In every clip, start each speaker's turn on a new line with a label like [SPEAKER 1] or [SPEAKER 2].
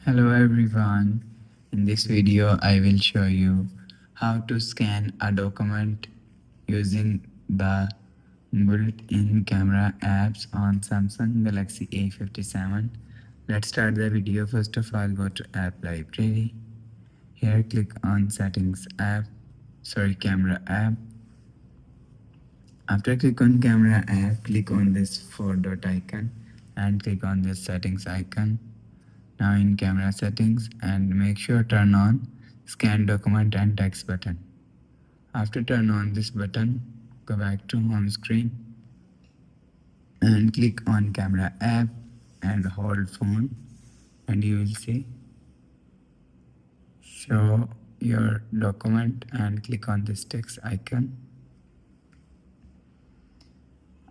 [SPEAKER 1] Hello everyone. In this video, I will show you how to scan a document using the built-in camera apps on Samsung Galaxy A57. Let's start the video. First of all, go to App Library. Here, click on Settings app, Camera app. After click on Camera app, click on this four dot icon and click on this Settings icon. Now in camera settings, and make sure turn on scan document and text button. After turn on this button, go back to home screen and click on camera app and hold phone, and you will see show your document and click on this text icon.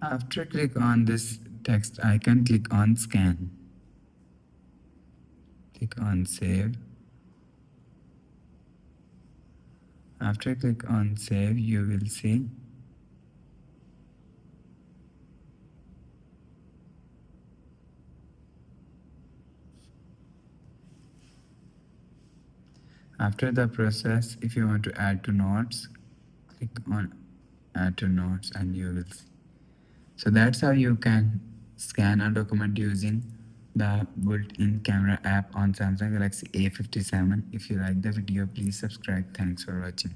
[SPEAKER 1] After click on this text icon, click on scan. Click on save. After click on save, you will see after the process. If you want to add to notes, click on add to notes and you will see. So that's how you can scan a document using the built-in camera app on Samsung Galaxy A57. If you like the video, please subscribe. Thanks for watching.